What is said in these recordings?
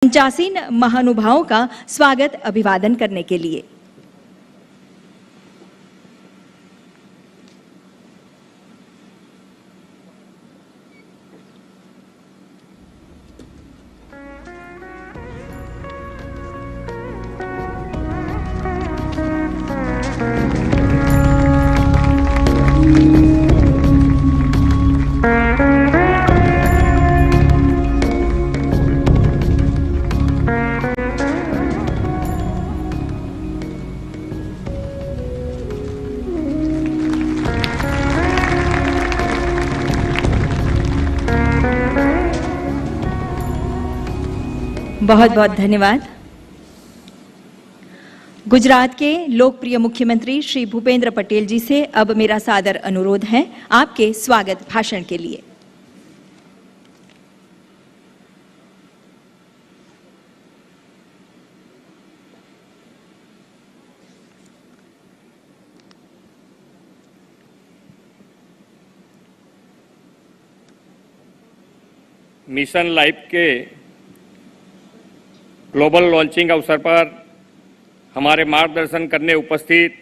पंचासीन महानुभावों का स्वागत अभिवादन करने के लिए। बहुत बहुत धन्यवाद। गुजरात के लोकप्रिय मुख्यमंत्री श्री भूपेंद्र पटेल जी से अब मेरा सादर अनुरोध है आपके स्वागत भाषण के लिए। मिशन लाइफ के ग्लोबल लॉन्चिंग अवसर पर हमारे मार्गदर्शन करने उपस्थित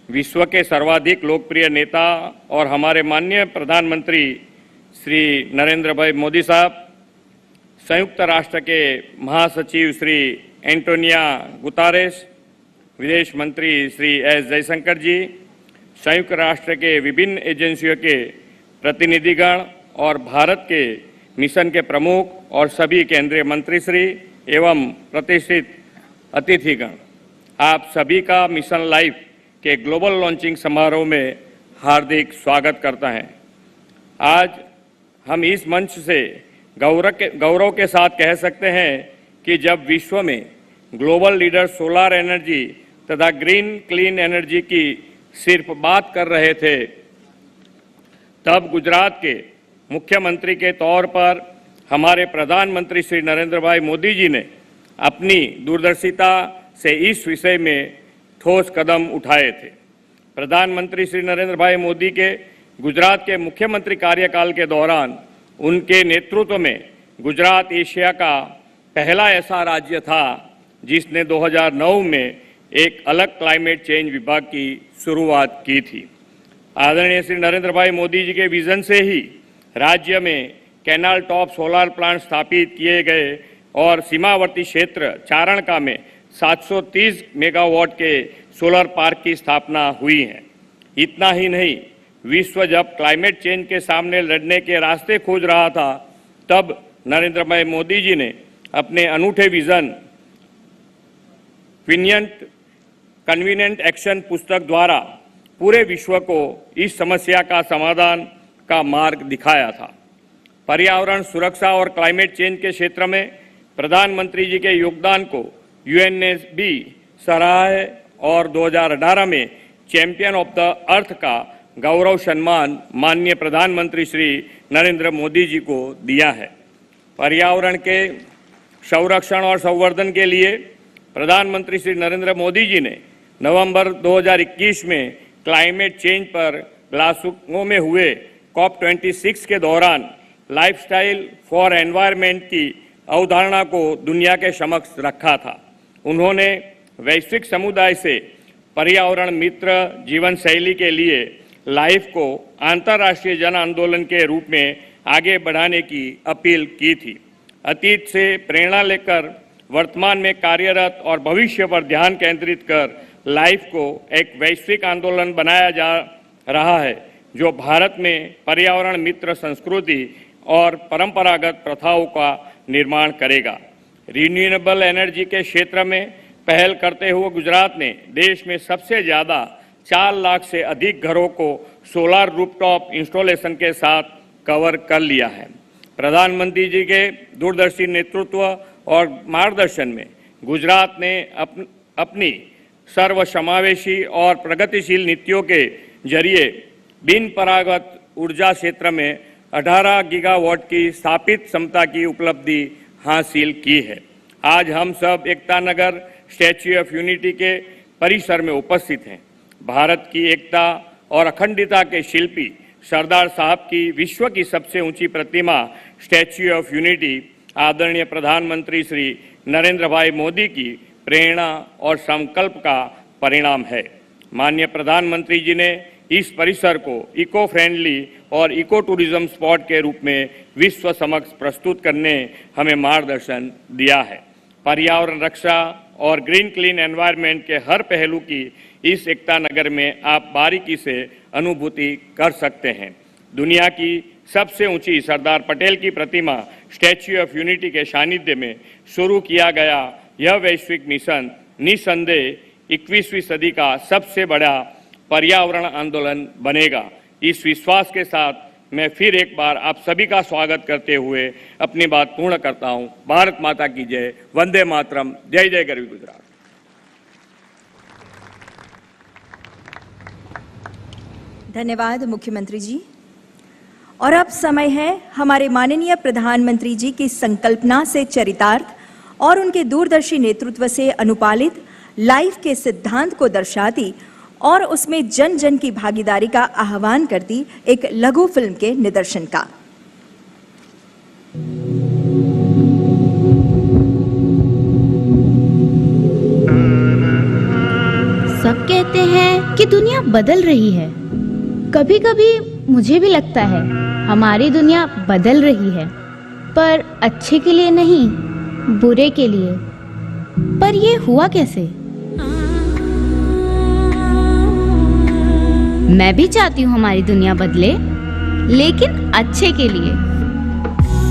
विश्व के सर्वाधिक लोकप्रिय नेता और हमारे माननीय प्रधानमंत्री श्री नरेंद्र भाई मोदी साहब, संयुक्त राष्ट्र के महासचिव श्री एंटोनिया गुतारेस, विदेश मंत्री श्री एस जयशंकर जी, संयुक्त राष्ट्र के विभिन्न एजेंसियों के प्रतिनिधिगण और भारत के मिशन के प्रमुख और सभी केंद्रीय मंत्री श्री एवं प्रतिष्ठित अतिथिगण, आप सभी का मिशन लाइफ के ग्लोबल लॉन्चिंग समारोह में हार्दिक स्वागत करता है। आज हम इस मंच से गौरव के साथ कह सकते हैं कि जब विश्व में ग्लोबल लीडर सोलर एनर्जी तथा ग्रीन क्लीन एनर्जी की सिर्फ बात कर रहे थे, तब गुजरात के मुख्यमंत्री के तौर पर हमारे प्रधानमंत्री श्री नरेंद्र भाई मोदी जी ने अपनी दूरदर्शिता से इस विषय में ठोस कदम उठाए थे। प्रधानमंत्री श्री नरेंद्र भाई मोदी के गुजरात के मुख्यमंत्री कार्यकाल के दौरान उनके नेतृत्व में गुजरात एशिया का पहला ऐसा राज्य था जिसने 2009 में एक अलग क्लाइमेट चेंज विभाग की शुरुआत की थी। आदरणीय श्री नरेंद्र भाई मोदी जी के विजन से ही राज्य में कैनाल टॉप सोलर प्लांट स्थापित किए गए और सीमावर्ती क्षेत्र चारणका में 730 मेगावाट के सोलर पार्क की स्थापना हुई है। इतना ही नहीं, विश्व जब क्लाइमेट चेंज के सामने लड़ने के रास्ते खोज रहा था, तब नरेंद्र भाई मोदी जी ने अपने अनूठे विजन कन्वीनियंट एक्शन पुस्तक द्वारा पूरे विश्व को इस समस्या का समाधान का मार्ग दिखाया था। पर्यावरण सुरक्षा और क्लाइमेट चेंज के क्षेत्र में प्रधानमंत्री जी के योगदान को यूएन ने भी सराहा है और 2018 में चैंपियन ऑफ द अर्थ का गौरव सम्मान माननीय प्रधानमंत्री श्री नरेंद्र मोदी जी को दिया है। पर्यावरण के संरक्षण और संवर्धन के लिए प्रधानमंत्री श्री नरेंद्र मोदी जी ने नवंबर 2021 में क्लाइमेट चेंज पर ग्लासगो में हुए COP26 के दौरान लाइफस्टाइल फॉर एनवायरनमेंट की अवधारणा को दुनिया के समक्ष रखा था। उन्होंने वैश्विक समुदाय से पर्यावरण मित्र जीवन शैली के लिए लाइफ को अंतर्राष्ट्रीय जन आंदोलन के रूप में आगे बढ़ाने की अपील की थी। अतीत से प्रेरणा लेकर वर्तमान में कार्यरत और भविष्य पर ध्यान केंद्रित कर लाइफ को एक वैश्विक आंदोलन बनाया जा रहा है, जो भारत में पर्यावरण मित्र संस्कृति और परंपरागत प्रथाओं का निर्माण करेगा। रिन्यूएबल एनर्जी के क्षेत्र में पहल करते हुए गुजरात ने देश में सबसे ज़्यादा 4 लाख से अधिक घरों को सोलर रूफटॉप इंस्टॉलेशन के साथ कवर कर लिया है। प्रधानमंत्री जी के दूरदर्शी नेतृत्व और मार्गदर्शन में गुजरात ने अपनी सर्वसमावेशी और प्रगतिशील नीतियों के जरिए बिन परागत ऊर्जा क्षेत्र में 18 गीगावाट की स्थापित क्षमता की उपलब्धि हासिल की है। आज हम सब Ekta Nagar statue of unity के परिसर में उपस्थित हैं। भारत की एकता और अखंडता के शिल्पी सरदार साहब की विश्व की सबसे ऊंची प्रतिमा स्टैच्यू ऑफ यूनिटी आदरणीय प्रधानमंत्री श्री नरेंद्र भाई मोदी की प्रेरणा और संकल्प का परिणाम है। माननीय प्रधानमंत्री जी ने इस परिसर को इको फ्रेंडली और इको टूरिज्म स्पॉट के रूप में विश्व समक्ष प्रस्तुत करने हमें मार्गदर्शन दिया है। पर्यावरण रक्षा और ग्रीन क्लीन एनवायरनमेंट के हर पहलू की इस एकता नगर में आप बारीकी से अनुभूति कर सकते हैं। दुनिया की सबसे ऊंची सरदार पटेल की प्रतिमा स्टैच्यू ऑफ यूनिटी के सानिध्य में शुरू किया गया यह वैश्विक मिशन निसंदेह 21वीं सदी का सबसे बड़ा पर्यावरण आंदोलन बनेगा। इस विश्वास के साथ मैं फिर एक बार आप सभी का स्वागत करते हुए अपनी बात पूर्ण करता हूं। भारत माता की जय। वंदे मातरम। जय जय गरवी गुजरात। धन्यवाद मुख्यमंत्री जी। और अब समय है हमारे माननीय प्रधानमंत्री जी की संकल्पना से चरितार्थ और उनके दूरदर्शी नेतृत्व से अनुपालित लाइफ के सिद्धांत को दर्शाती और उसमें जन जन की भागीदारी का आह्वान करती एक लघु फिल्म के निदर्शन का। सब कहते हैं कि दुनिया बदल रही है। कभी कभी मुझे भी लगता है हमारी दुनिया बदल रही है, पर अच्छे के लिए नहीं, बुरे के लिए। पर ये हुआ कैसे? मैं भी चाहती हूँ हमारी दुनिया बदले, लेकिन अच्छे के लिए।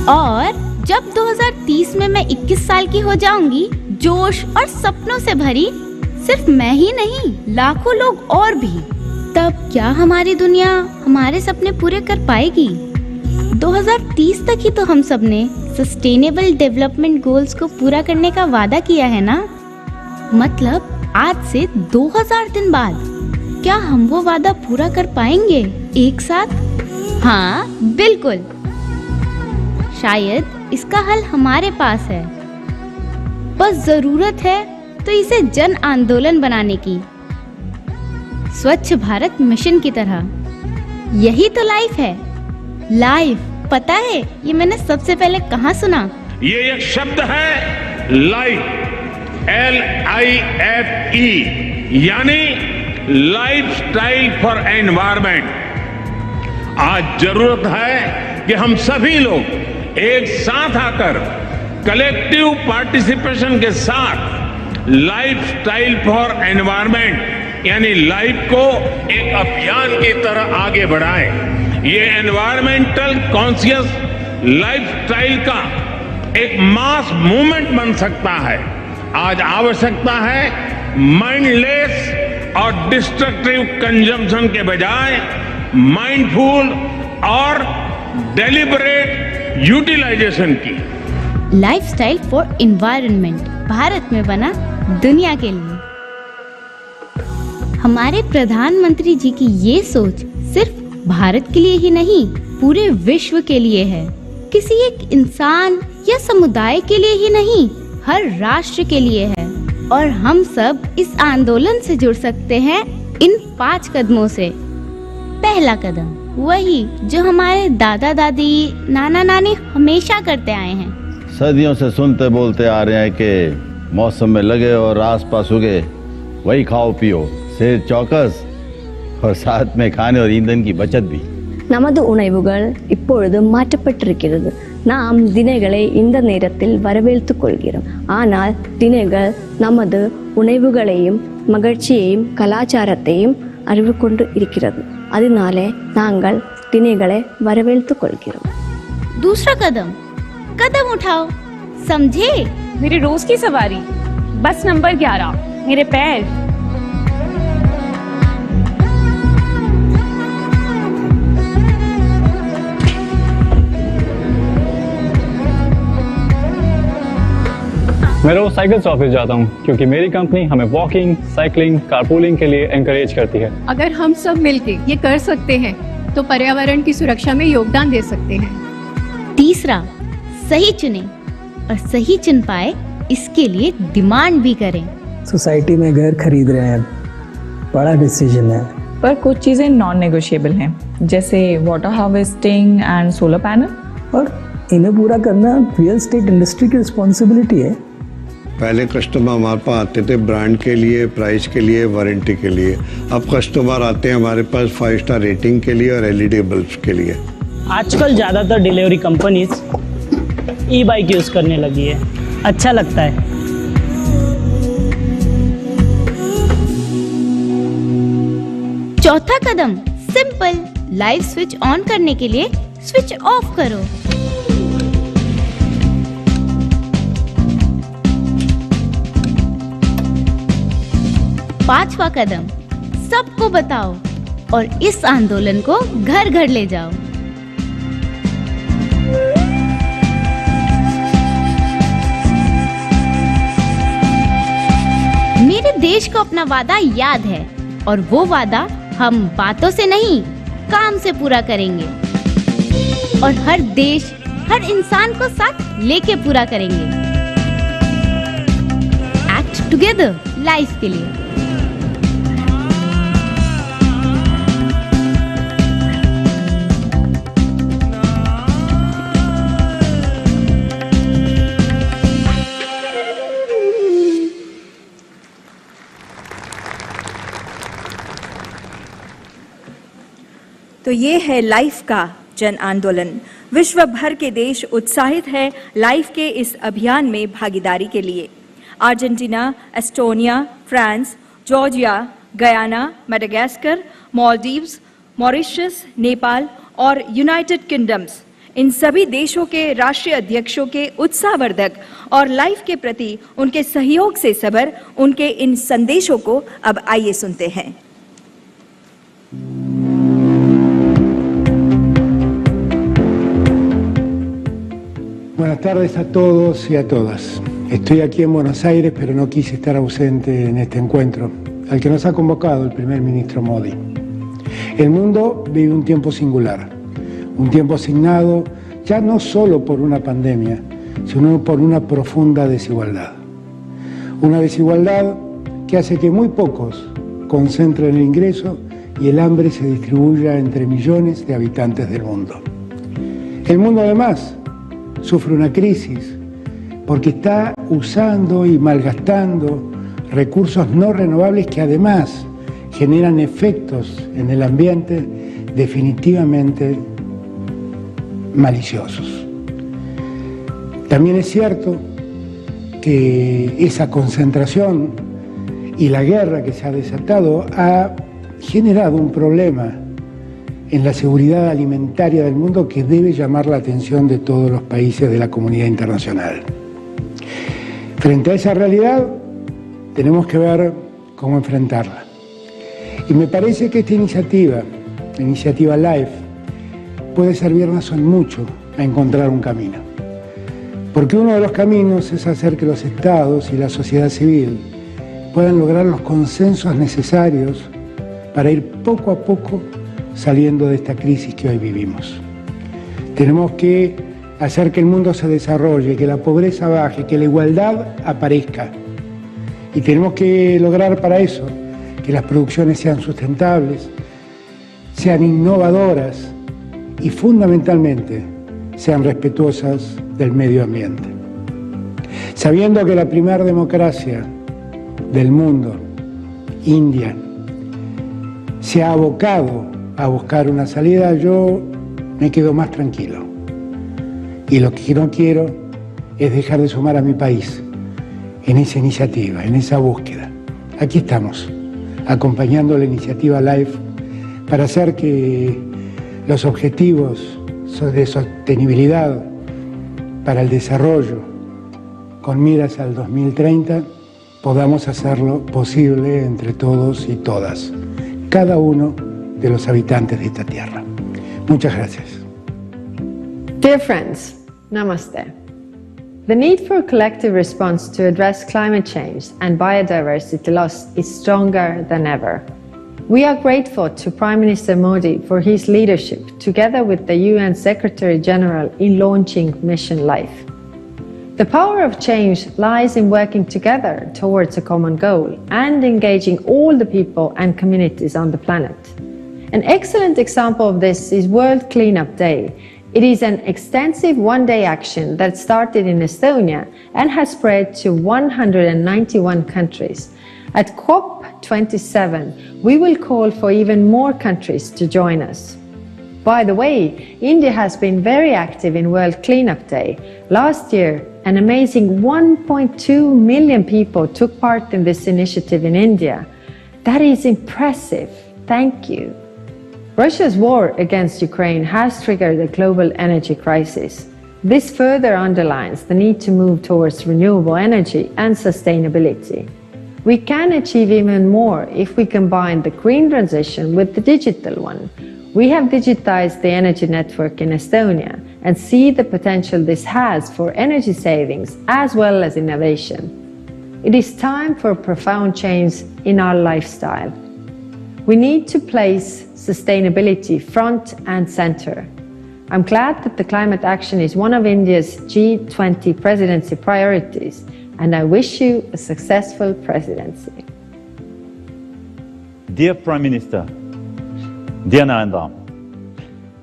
और जब 2030 में मैं 21 साल की हो जाऊंगी, जोश और सपनों से भरी, सिर्फ मैं ही नहीं, लाखों लोग और भी, तब क्या हमारी दुनिया हमारे सपने पूरे कर पाएगी? 2030 तक ही तो हम सब ने सस्टेनेबल डेवलपमेंट गोल्स को पूरा करने का वादा किया है ना। मतलब आज से 2000 दिन बाद क्या हम वो वादा पूरा कर पाएंगे एक साथ? हाँ, बिल्कुल। शायद इसका हल हमारे पास है, बस जरूरत है तो इसे जन आंदोलन बनाने की, स्वच्छ भारत मिशन की तरह। यही तो लाइफ है। लाइफ, पता है ये मैंने सबसे पहले कहाँ सुना? ये एक शब्द है लाइफ, LIFE, यानी लाइफ स्टाइल फॉर एनवायरमेंट। आज जरूरत है कि हम सभी लोग एक साथ आकर कलेक्टिव पार्टिसिपेशन के साथ लाइफ स्टाइल फॉर एनवायरमेंट यानी लाइफ को एक अभियान की तरह आगे बढ़ाएं। ये एनवायरमेंटल कॉन्शियस लाइफस्टाइल का एक मास मूवमेंट बन सकता है। आज आवश्यकता है माइंडलेस और डिस्ट्रक्टिव कंजम्पशन के बजाय माइंडफुल और डेलिबरेट यूटिलाइजेशन की। लाइफस्टाइल फॉर एनवायरनमेंट भारत में बना दुनिया के लिए। हमारे प्रधानमंत्री जी की ये सोच सिर्फ भारत के लिए ही नहीं, पूरे विश्व के लिए है। किसी एक इंसान या समुदाय के लिए ही नहीं, हर राष्ट्र के लिए है। और हम सब इस आंदोलन से जुड़ सकते हैं इन 5 कदमों से। पहला कदम वही जो हमारे दादा दादी, नाना नानी हमेशा करते आए हैं। सदियों से सुनते बोलते आ रहे हैं कि मौसम में लगे और आसपास उगे वही खाओ पियो, सेहत चौकस और साथ में खाने और ईंधन की बचत भी। நமது உணவுகள் இப்பொழுது மாற்றப்பட்டிருக்கிறது. நாம் தினைகளை இந்த நேரத்தில் வரவேற்றுக் கொள்கிறோம். ஆனால் தினைகள் நமது உணவுகளையும் மகிழ்ச்சியையும் கலாச்சாரத்தையும் அறிவு கொண்டு இருக்கிறது. அதனாலே நாங்கள் தினைகளை வரவேற்றுக் கொள்கிறோம். दूसरा कदम, कदम उठाओ, समझे? मेरी रोज की सवारी, बस नंबर 11, मेरे पैर। मैं रोज साइकिल से ऑफिस जाता हूँ क्योंकि मेरी कंपनी हमें वॉकिंग, साइकिलिंग, कारपूलिंग के लिए एनकरेज करती है। अगर हम सब मिलके ये कर सकते हैं तो पर्यावरण की सुरक्षा में योगदान दे सकते हैं। तीसरा, सही चुने और सही चुन पाए इसके लिए डिमांड भी करें। सोसाइटी में घर खरीद रहे हैं, बड़ा डिसीजन है, पर कुछ चीजें नॉन नेगोशिएबल हैं, जैसे water harvesting and solar panel. और इन्हें पूरा करना रियल एस्टेट इंडस्ट्री की रिस्पॉन्सिबिलिटी है। पहले कस्टमर हमारे पास आते थे ब्रांड के लिए, प्राइस के लिए, वारंटी के लिए। अब कस्टमर आते हैं हमारे पास 5 स्टार रेटिंग के लिए और एलईडी बल्ब के लिए। आजकल ज़्यादातर डिलीवरी कंपनीज ई बाइक यूज़ करने लगी है, अच्छा लगता है। चौथा कदम सिंपल, लाइव स्विच ऑन करने के लिए स्विच ऑफ करो। पांचवा कदम सबको बताओ और इस आंदोलन को घर घर ले जाओ। मेरे देश को अपना वादा याद है और वो वादा हम बातों से नहीं, काम से पूरा करेंगे और हर देश, हर इंसान को साथ लेके पूरा करेंगे। एक्ट टुगेदर लाइफ के लिए। तो ये है लाइफ का जन आंदोलन। विश्व भर के देश उत्साहित है लाइफ के इस अभियान में भागीदारी के लिए। Argentina, Estonia, France, Georgia, Guyana, Madagascar, Maldives, Mauritius, Nepal और यूनाइटेड किंगडम्स, इन सभी देशों के राष्ट्रीय अध्यक्षों के उत्साहवर्धक और लाइफ के प्रति उनके सहयोग से सबर उनके इन संदेशों को अब आइए सुनते हैं। Buenas tardes a todos y a todas. Estoy aquí en Buenos Aires, pero no quise estar ausente en este encuentro, al que nos ha convocado el primer ministro Modi. El mundo vive un tiempo singular, un tiempo signado ya no solo por una pandemia, sino por una profunda desigualdad. Una desigualdad que hace que muy pocos concentren el ingreso y el hambre se distribuya entre millones de habitantes del mundo. El mundo además sufre una crisis porque está usando y malgastando recursos no renovables que además generan efectos en el ambiente definitivamente maliciosos. También es cierto que esa concentración y la guerra que se ha desatado ha generado un problema en la seguridad alimentaria del mundo que debe llamar la atención de todos los países de la comunidad internacional. Frente a esa realidad, tenemos que ver cómo enfrentarla. Y me parece que esta iniciativa, la iniciativa LIFE, puede servirnos en mucho a encontrar un camino. Porque uno de los caminos es hacer que los estados y la sociedad civil puedan lograr los consensos necesarios para ir poco a poco saliendo de esta crisis que hoy vivimos. Tenemos que hacer que el mundo se desarrolle, que la pobreza baje, que la igualdad aparezca. Y tenemos que lograr para eso que las producciones sean sustentables, sean innovadoras y fundamentalmente sean respetuosas del medio ambiente. Sabiendo que la primera democracia del mundo, India, se ha abocado a buscar una salida, yo me quedo más tranquilo. Y lo que no quiero es dejar de sumar a mi país en esa iniciativa, en esa búsqueda. Aquí estamos, acompañando la iniciativa LIFE para hacer que los objetivos de sostenibilidad para el desarrollo con miras al 2030 podamos hacerlo posible entre todos y todas, cada uno de los habitantes de esta tierra. Muchas gracias. Dear friends, Namaste. The need for a collective response to address climate change and biodiversity loss is stronger than ever. We are grateful to Prime Minister Modi for his leadership, together with the UN Secretary General, in launching Mission Life. The power of change lies in working together towards a common goal and engaging all the people and communities on the planet. An excellent example of this is World Cleanup Day. It is an extensive one-day action that started in Estonia and has spread to 191 countries. At COP27, we will call for even more countries to join us. By the way, India has been very active in World Cleanup Day. Last year, an amazing 1.2 million people took part in this initiative in India. That is impressive. Thank you. Russia's war against Ukraine has triggered a global energy crisis. This further underlines the need to move towards renewable energy and sustainability. We can achieve even more if we combine the green transition with the digital one. We have digitized the energy network in Estonia and see the potential this has for energy savings as well as innovation. It is time for a profound change in our lifestyle. We need to place sustainability front and center. I'm glad that the climate action is one of India's G20 presidency priorities, and I wish you a successful presidency. Dear Prime Minister, dear Narendra,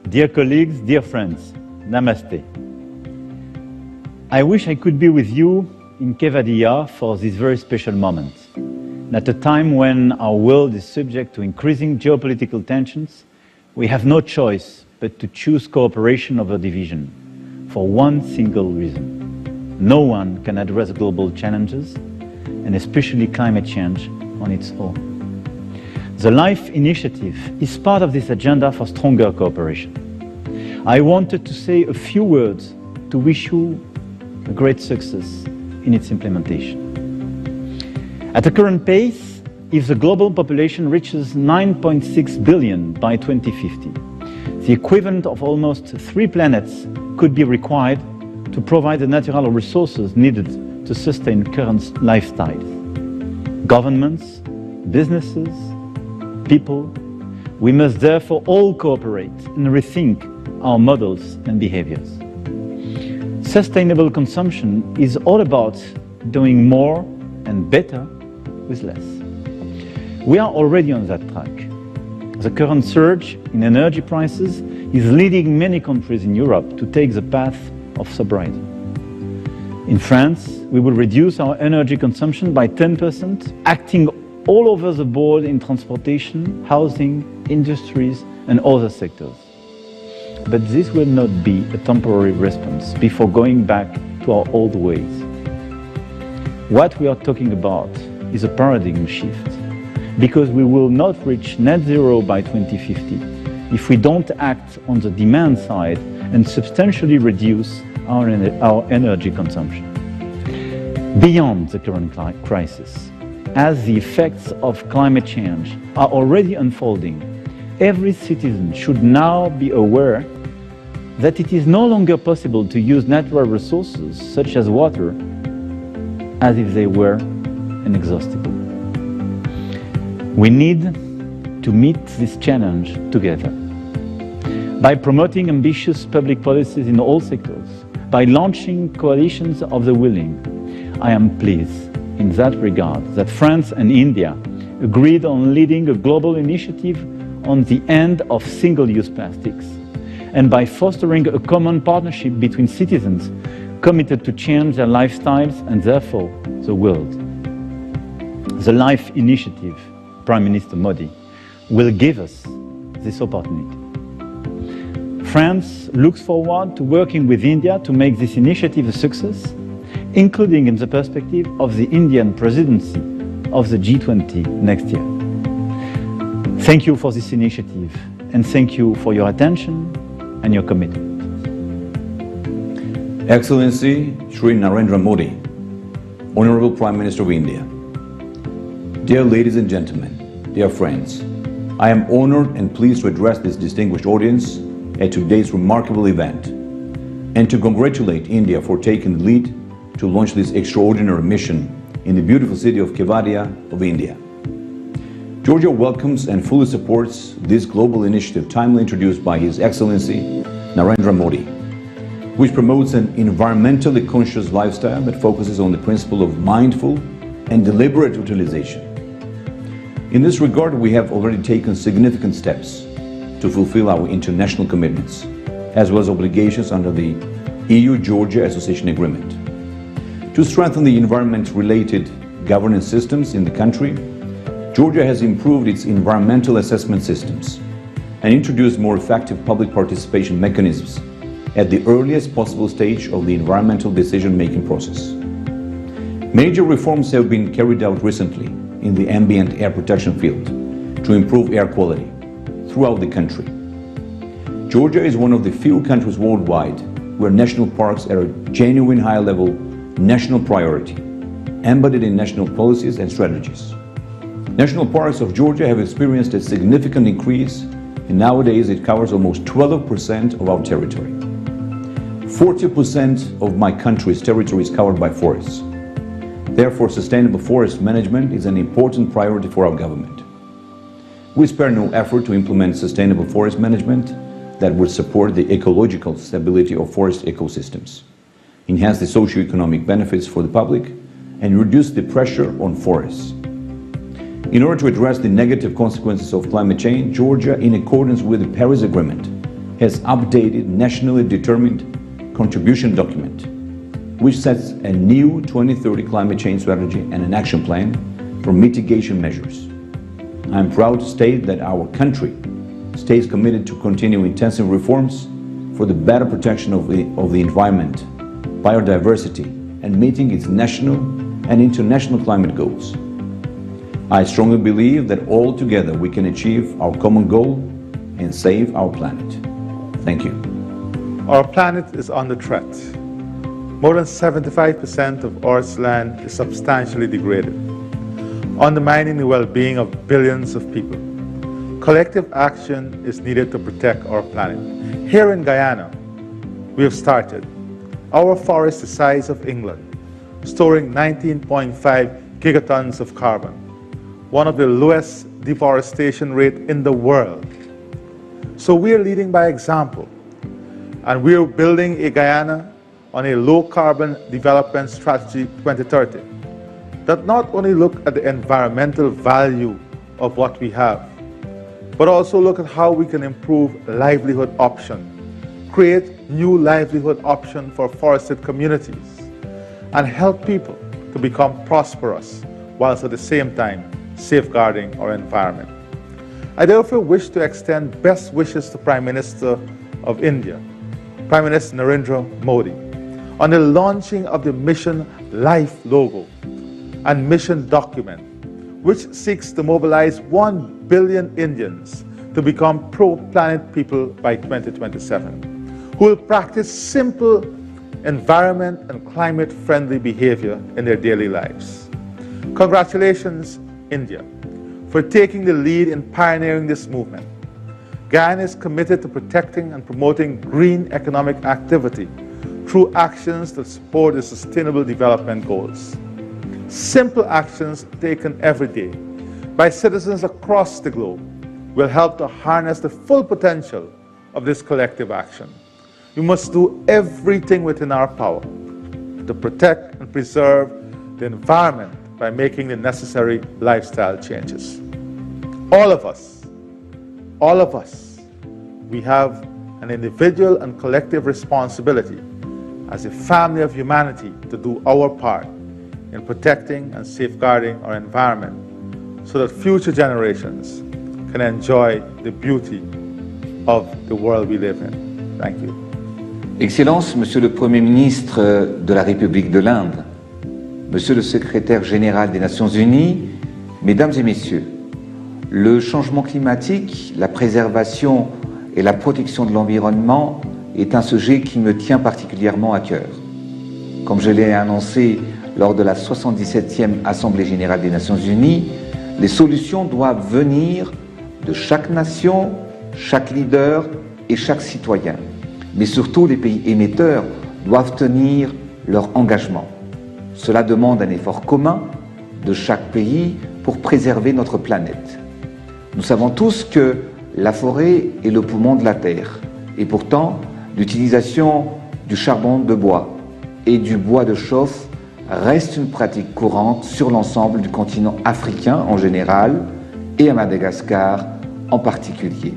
dear colleagues, dear friends, Namaste. I wish I could be with you in Kevadia for this very special moment. At a time when our world is subject to increasing geopolitical tensions, we have no choice but to choose cooperation over division for one single reason. No one can address global challenges, and especially climate change, on its own. The LIFE initiative is part of this agenda for stronger cooperation. I wanted to say a few words to wish you a great success in its implementation. At the current pace, if the global population reaches 9.6 billion by 2050, the equivalent of almost 3 planets could be required to provide the natural resources needed to sustain current lifestyles. Governments, businesses, people, we must therefore all cooperate and rethink our models and behaviors. Sustainable consumption is all about doing more and better with less. We are already on that track. The current surge in energy prices is leading many countries in Europe to take the path of sobriety. In France, we will reduce our energy consumption by 10%, acting all over the board in transportation, housing, industries, and other sectors. But this will not be a temporary response before going back to our old ways. What we are talking about is a paradigm shift, because we will not reach net zero by 2050 if we don't act on the demand side and substantially reduce our energy consumption. Beyond the current crisis, as the effects of climate change are already unfolding, every citizen should now be aware that it is no longer possible to use natural resources such as water as if they were inexhaustible. We need to meet this challenge together by promoting ambitious public policies in all sectors, by launching coalitions of the willing. I am pleased in that regard that France and India agreed on leading a global initiative on the end of single-use plastics, and by fostering a common partnership between citizens committed to change their lifestyles and therefore the world. The LIFE initiative, Prime Minister Modi, will give us this opportunity. France looks forward to working with India to make this initiative a success, including in the perspective of the Indian presidency of the G20 next year. Thank you for this initiative, and thank you for your attention and your commitment. Excellency Shri Narendra Modi, Honorable Prime Minister of India, dear ladies and gentlemen, dear friends, I am honored and pleased to address this distinguished audience at today's remarkable event and to congratulate India for taking the lead to launch this extraordinary mission in the beautiful city of Kevadia of India. Georgia welcomes and fully supports this global initiative timely introduced by His Excellency Narendra Modi, which promotes an environmentally conscious lifestyle that focuses on the principle of mindful and deliberate utilization. In this regard, we have already taken significant steps to fulfill our international commitments. as well as obligations under the EU-Georgia Association Agreement. To strengthen the environment-related governance systems in the country, Georgia has improved its environmental assessment systems and introduced more effective public participation mechanisms at the earliest possible stage of the environmental decision-making process. Major reforms have been carried out recently in the ambient air protection field to improve air quality throughout the country. Georgia is one of the few countries worldwide where national parks are a genuine high-level national priority, embedded in national policies and strategies. National parks of Georgia have experienced a significant increase, and nowadays it covers almost 12% of our territory. 40% of my country's territory is covered by forests. Therefore, sustainable forest management is an important priority for our government. We spare no effort to implement sustainable forest management that will support the ecological stability of forest ecosystems, enhance the socio-economic benefits for the public, and reduce the pressure on forests. In order to address the negative consequences of climate change, Georgia, in accordance with the Paris Agreement, has updated nationally determined contribution document, which sets a new 2030 climate change strategy and an action plan for mitigation measures. I am proud to state that our country stays committed to continue intensive reforms for the better protection of the environment, biodiversity, and meeting its national and international climate goals. I strongly believe that all together we can achieve our common goal and save our planet. Thank you. Our planet is under threat. More than 75% of Earth's land is substantially degraded, undermining the well-being of billions of people. Collective action is needed to protect our planet. Here in Guyana, we have started. Our forest is the size of England, storing 19.5 gigatons of carbon, one of the lowest deforestation rates in the world. So we are leading by example, and we are building a Guyana on a low-carbon development strategy 2030 that not only look at the environmental value of what we have, but also look at how we can improve livelihood options, create new livelihood options for forested communities, and help people to become prosperous whilst at the same time safeguarding our environment. I therefore wish to extend best wishes to Prime Minister of India, Prime Minister Narendra Modi, on the launching of the Mission Life logo and mission document, which seeks to mobilize 1 billion Indians to become pro-planet people by 2027, who will practice simple environment and climate-friendly behavior in their daily lives. Congratulations, India, for taking the lead in pioneering this movement. Guyana is committed to protecting and promoting green economic activity through actions that support the Sustainable Development Goals. Simple actions taken every day by citizens across the globe will help to harness the full potential of this collective action. We must do everything within our power to protect and preserve the environment by making the necessary lifestyle changes. All of us, we have an individual and collective responsibility as a family of humanity to do our part in protecting and safeguarding our environment so that future generations can enjoy the beauty of the world we live in. Thank you. Excellences, Monsieur le Premier ministre de la République de l'Inde, Monsieur le Secrétaire général des Nations Unies, Mesdames et Messieurs, le changement climatique, la préservation et la protection de l'environnement est un sujet qui me tient particulièrement à cœur. Comme je l'ai annoncé lors de la 77e Assemblée générale des Nations Unies, les solutions doivent venir de chaque nation, chaque leader et chaque citoyen. Mais surtout, les pays émetteurs doivent tenir leur engagement. Cela demande un effort commun de chaque pays pour préserver notre planète. Nous savons tous que la forêt est le poumon de la Terre. Et pourtant, l'utilisation du charbon de bois et du bois de chauffe reste une pratique courante sur l'ensemble du continent africain en général et à Madagascar en particulier.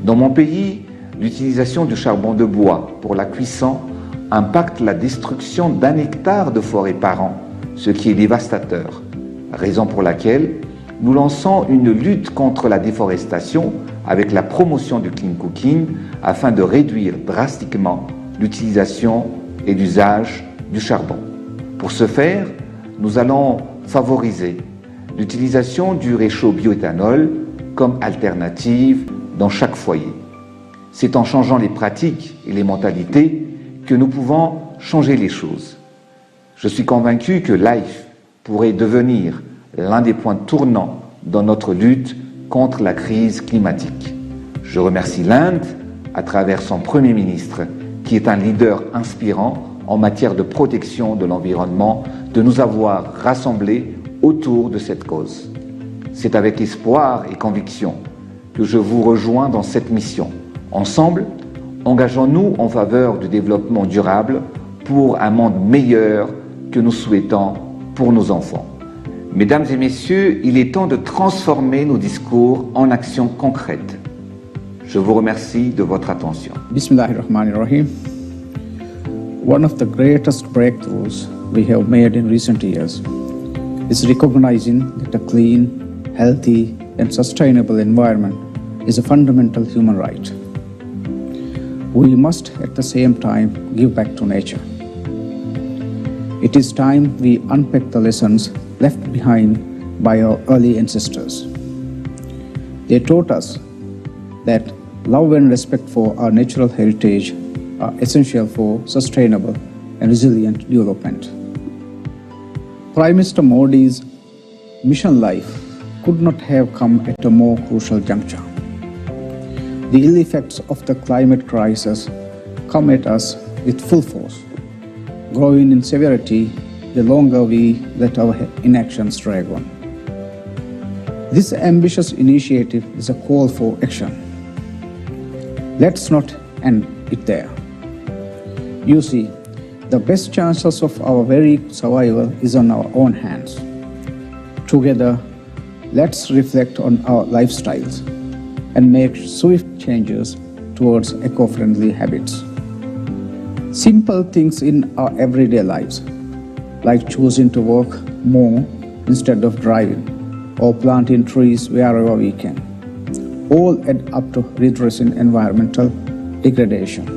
Dans mon pays, l'utilisation du charbon de bois pour la cuisson impacte la destruction d'1 hectare de forêt par an, ce qui est dévastateur, raison pour laquelle nous lançons une lutte contre la déforestation avec la promotion du clean cooking afin de réduire drastiquement l'utilisation et l'usage du charbon. Pour ce faire, nous allons favoriser l'utilisation du réchaud bioéthanol comme alternative dans chaque foyer. C'est en changeant les pratiques et les mentalités que nous pouvons changer les choses. Je suis convaincu que LIFE pourrait devenir l'un des points tournants dans notre lutte contre la crise climatique. Je remercie l'Inde, à travers son Premier ministre, qui est un leader inspirant en matière de protection de l'environnement, de nous avoir rassemblés autour de cette cause. C'est avec espoir et conviction que je vous rejoins dans cette mission. Ensemble, engageons-nous en faveur du développement durable pour un monde meilleur que nous souhaitons pour nos enfants. Mesdames et messieurs, il est temps de transformer nos discours en actions concrètes. Je vous remercie de votre attention. Bismillahirrahmanirrahim. One of the greatest breakthroughs we have made in recent years is recognizing that a clean, healthy, and sustainable environment is a fundamental human right. We must at the same time give back to nature. It is time we unpack the lessons left behind by our early ancestors. They taught us that love and respect for our natural heritage are essential for sustainable and resilient development. Prime Minister Modi's mission life could not have come at a more crucial juncture. The ill effects of the climate crisis come at us with full force, growing in severity the longer we let our inactions drag on. This ambitious initiative is a call for action. Let's not end it there. You see, the best chances of our very survival is on our own hands. Together, let's reflect on our lifestyles and make swift changes towards eco-friendly habits. Simple things in our everyday lives, like choosing to walk more instead of driving, or planting trees wherever we can, all add up to redressing environmental degradation.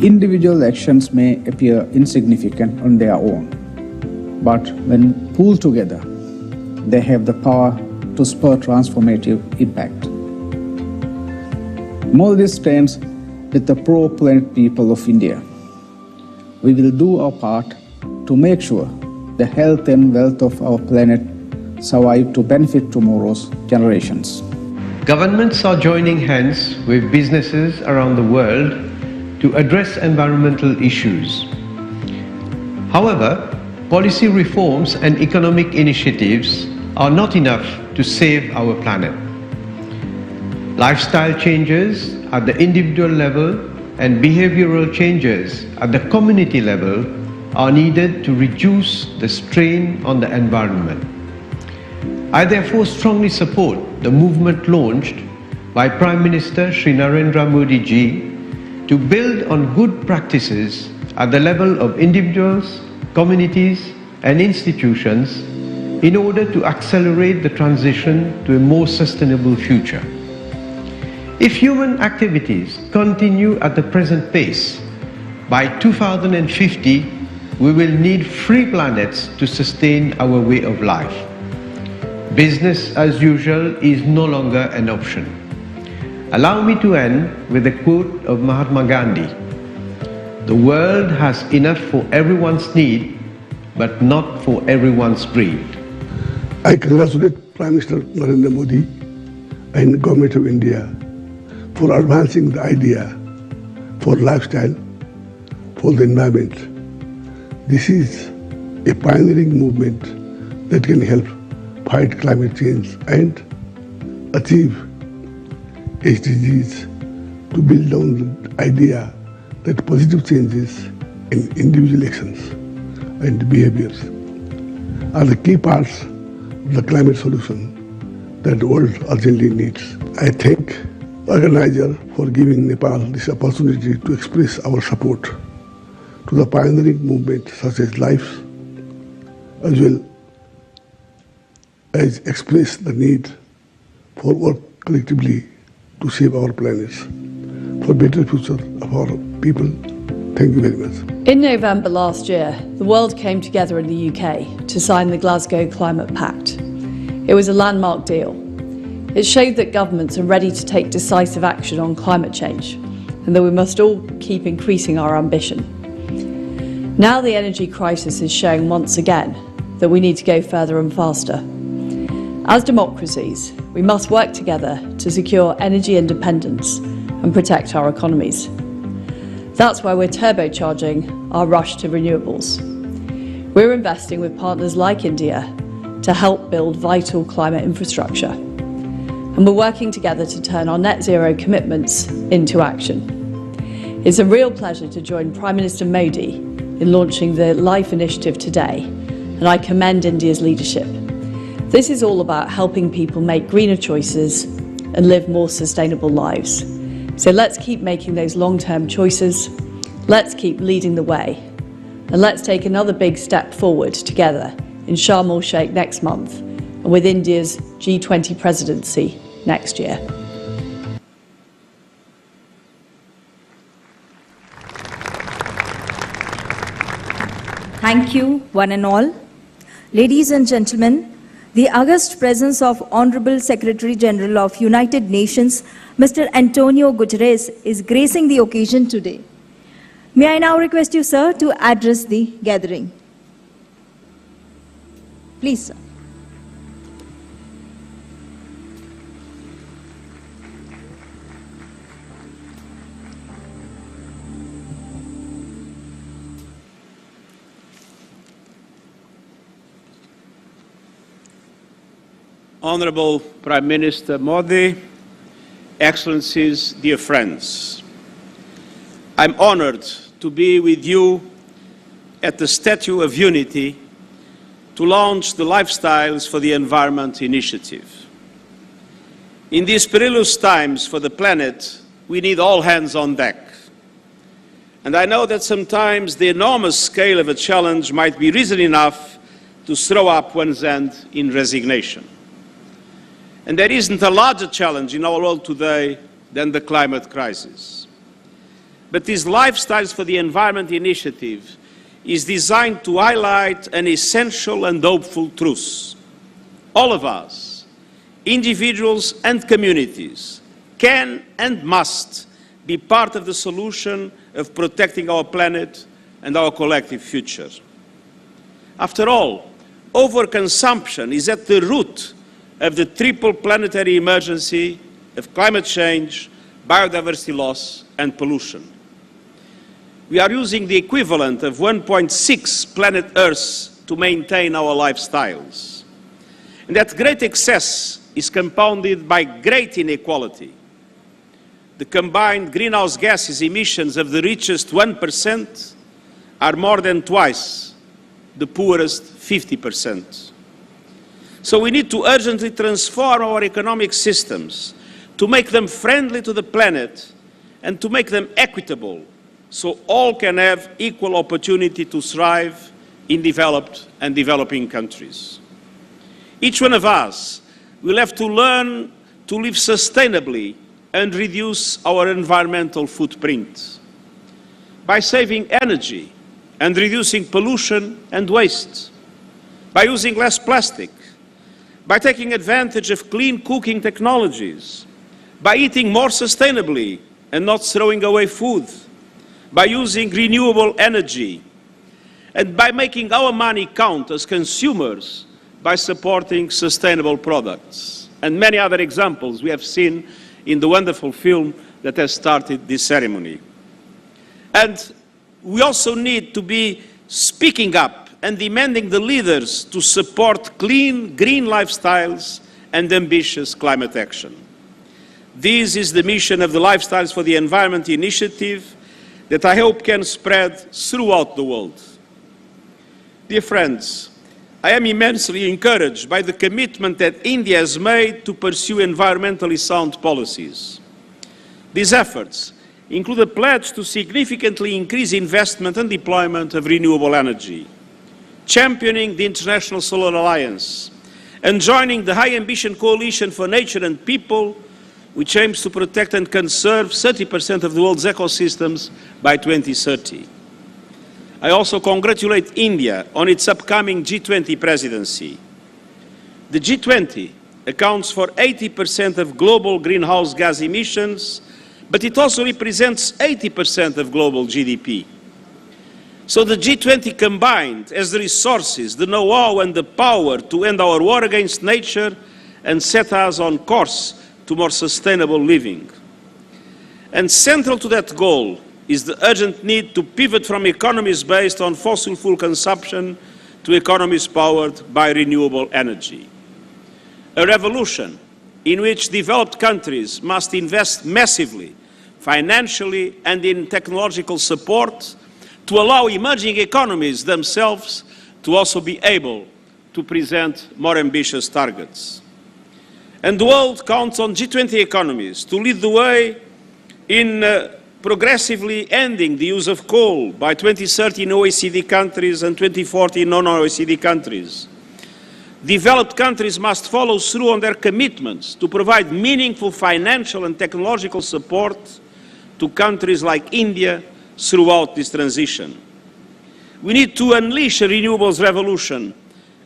Individual actions may appear insignificant on their own, but when pulled together, they have the power to spur transformative impact. Modi stands with the pro-planet people of India. We will do our part to make sure the health and wealth of our planet survive to benefit tomorrow's generations. Governments are joining hands with businesses around the world to address environmental issues. However, policy reforms and economic initiatives are not enough to save our planet. Lifestyle changes at the individual level and behavioral changes at the community level are needed to reduce the strain on the environment. I therefore strongly support the movement launched by Prime Minister Shri Narendra Modi ji to build on good practices at the level of individuals, communities and institutions in order to accelerate the transition to a more sustainable future. If human activities continue at the present pace, by 2050 we will need 3 planets to sustain our way of life. Business as usual is no longer an option. Allow me to end with a quote of Mahatma Gandhi. The world has enough for everyone's need, but not for everyone's greed. I congratulate Prime Minister Narendra Modi and Government of India for advancing the idea for lifestyle, for the environment. This is a pioneering movement that can help fight climate change and achieve SDGs, to build on the idea that positive changes in individual actions and behaviors are the key parts of the climate solution that the world urgently needs. I thank organizer for giving Nepal this opportunity to express our support to the pioneering movement such as LIFE, as well as express the need for work collectively to save our planet for better future of our people. Thank you very much. In November last year, the world came together in the UK to sign the Glasgow Climate Pact. It was a landmark deal. It showed that governments are ready to take decisive action on climate change and that we must all keep increasing our ambition. Now the energy crisis is showing once again that we need to go further and faster. As democracies, we must work together to secure energy independence and protect our economies. That's why we're turbocharging our rush to renewables. We're investing with partners like India to help build vital climate infrastructure. And we're working together to turn our net zero commitments into action. It's a real pleasure to join Prime Minister Modi in launching the LIFE initiative today, and I commend India's leadership. This is all about helping people make greener choices and live more sustainable lives. So let's keep making those long-term choices, let's keep leading the way, and let's take another big step forward together in Sharm el-Sheikh next month and with India's G20 presidency next year. Thank you, one and all. Ladies and gentlemen, the august presence of Honorable Secretary General of United Nations, Mr. Antonio Guterres, is gracing the occasion today. May I now request you, sir, to address the gathering. Please, sir. Honorable Prime Minister Modi, Excellencies, dear friends, I'm honored to be with you at the Statue of Unity to launch the Lifestyles for the Environment initiative. In these perilous times for the planet, we need all hands on deck. And I know that sometimes the enormous scale of a challenge might be reason enough to throw up one's hand in resignation. And there isn't a larger challenge in our world today than the climate crisis. But this Lifestyles for the Environment initiative is designed to highlight an essential and hopeful truth. All of us, individuals and communities, can and must be part of the solution of protecting our planet and our collective future. After all, overconsumption is at the root of the triple planetary emergency of climate change, biodiversity loss and pollution. We are using the equivalent of 1.6 planet Earths to maintain our lifestyles. And that great excess is compounded by great inequality. The combined greenhouse gases emissions of the richest 1% are more than twice the poorest 50%. So we need to urgently transform our economic systems to make them friendly to the planet and to make them equitable so all can have equal opportunity to thrive in developed and developing countries. Each one of us will have to learn to live sustainably and reduce our environmental footprint by saving energy and reducing pollution and waste, by using less plastic, by taking advantage of clean cooking technologies, by eating more sustainably and not throwing away food, by using renewable energy, and by making our money count as consumers by supporting sustainable products. And many other examples we have seen in the wonderful film that has started this ceremony. And we also need to be speaking up and demanding the leaders to support clean, green lifestyles and ambitious climate action. This is the mission of the Lifestyles for the Environment initiative that I hope can spread throughout the world. Dear friends, I am immensely encouraged by the commitment that India has made to pursue environmentally sound policies. These efforts include a pledge to significantly increase investment and deployment of renewable energy, championing the International Solar Alliance, and joining the High Ambition Coalition for Nature and People, which aims to protect and conserve 30% of the world's ecosystems by 2030. I also congratulate India on its upcoming G20 presidency. The G20 accounts for 80% of global greenhouse gas emissions, but it also represents 80% of global GDP. So the G20 combined has the resources, the know-how and the power to end our war against nature and set us on course to more sustainable living. And central to that goal is the urgent need to pivot from economies based on fossil fuel consumption to economies powered by renewable energy. A revolution in which developed countries must invest massively, financially and in technological support to allow emerging economies themselves to also be able to present more ambitious targets. And the world counts on G20 economies to lead the way in progressively ending the use of coal by 2030 in OECD countries and 2040 in non-OECD countries. Developed countries must follow through on their commitments to provide meaningful financial and technological support to countries like India throughout this transition. We need to unleash a renewables revolution,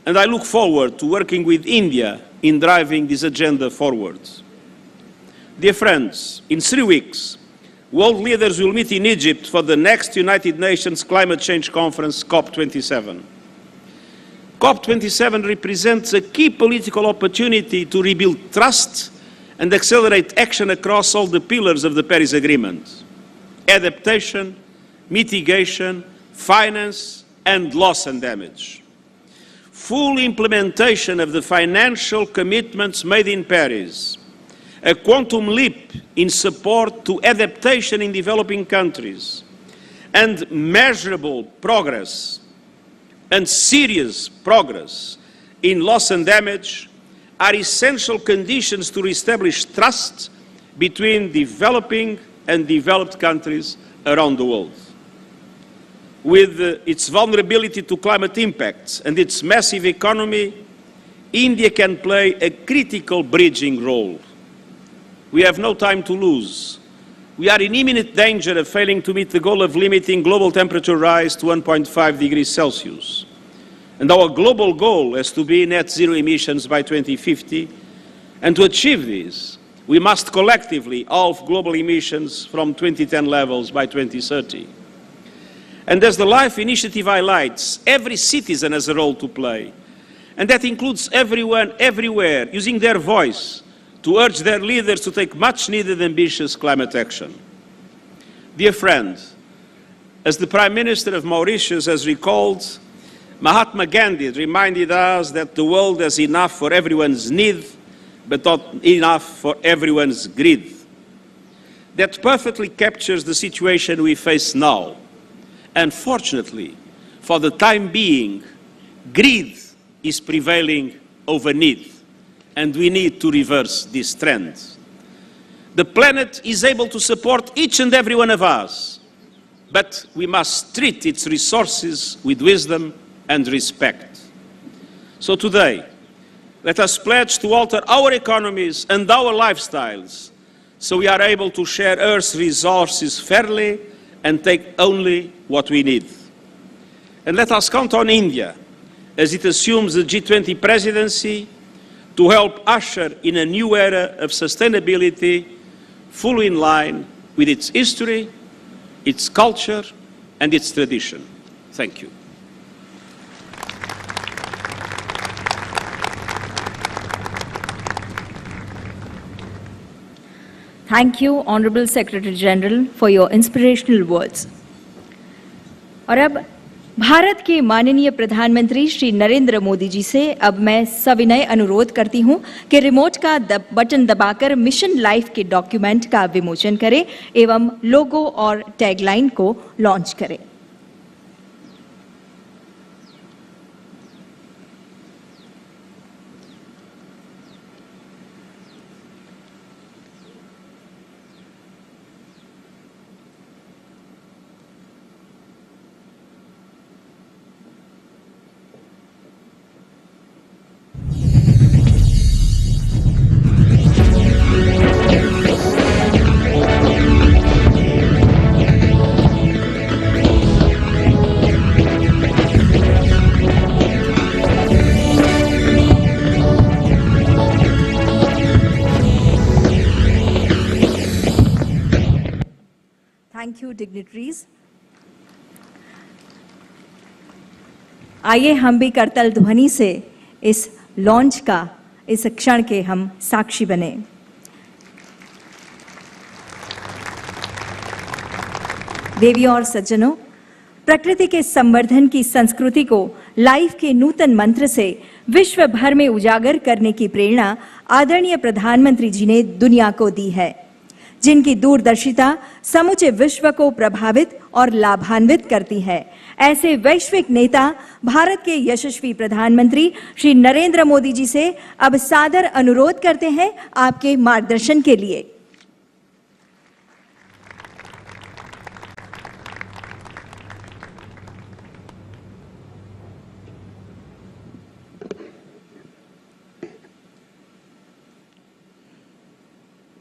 and I look forward to working with India in driving this agenda forward. Dear friends, in 3 weeks, world leaders will meet in Egypt for the next United Nations Climate Change Conference, COP27. COP27 represents a key political opportunity to rebuild trust and accelerate action across all the pillars of the Paris Agreement: adaptation, mitigation, finance, and loss and damage. Full implementation of the financial commitments made in Paris, a quantum leap in support to adaptation in developing countries, and measurable progress and serious progress in loss and damage are essential conditions to reestablish trust between developing and developed countries around the world. With its vulnerability to climate impacts and its massive economy, India can play a critical bridging role. We have no time to lose. We are in imminent danger of failing to meet the goal of limiting global temperature rise to 1.5 degrees Celsius. And our global goal is to be net zero emissions by 2050. And to achieve this, we must collectively halve global emissions from 2010 levels by 2030. And as the LIFE initiative highlights, every citizen has a role to play. And that includes everyone, everywhere, using their voice to urge their leaders to take much-needed ambitious climate action. Dear friend, as the Prime Minister of Mauritius has recalled, Mahatma Gandhi reminded us that the world has enough for everyone's need, but not enough for everyone's greed. That perfectly captures the situation we face now. Unfortunately, for the time being, greed is prevailing over need, and we need to reverse this trend. The planet is able to support each and every one of us, but we must treat its resources with wisdom and respect. So today, let us pledge to alter our economies and our lifestyles so we are able to share Earth's resources fairly and take only what we need. And let us count on India, as it assumes the G20 presidency, to help usher in a new era of sustainability fully in line with its history, its culture, and its tradition. Thank you. Thank you, Honorable Secretary General, for your inspirational words. और अब भारत के माननीय प्रधानमंत्री श्री नरेंद्र मोदी जी से अब मैं सविनय अनुरोध करती हूं कि रिमोट का बटन दबाकर मिशन लाइफ के डॉक्यूमेंट का विमोचन करें एवं लोगो और टैगलाइन को लॉन्च करें। Thank you, dignitaries. आइए हम भी करतल ध्वनि से इस लॉन्च का, इस क्षण के हम साक्षी बने। देवियों और सज्जनों, प्रकृति के संवर्धन की संस्कृति को लाइफ के नूतन मंत्र से विश्व भर में उजागर करने की प्रेरणा आदरणीय प्रधानमंत्री जी ने दुनिया को दी है, जिनकी दूरदर्शिता समूचे विश्व को प्रभावित और लाभान्वित करती है। ऐसे वैश्विक नेता भारत के यशस्वी प्रधानमंत्री श्री नरेंद्र मोदी जी से अब सादर अनुरोध करते हैं आपके मार्गदर्शन के लिए।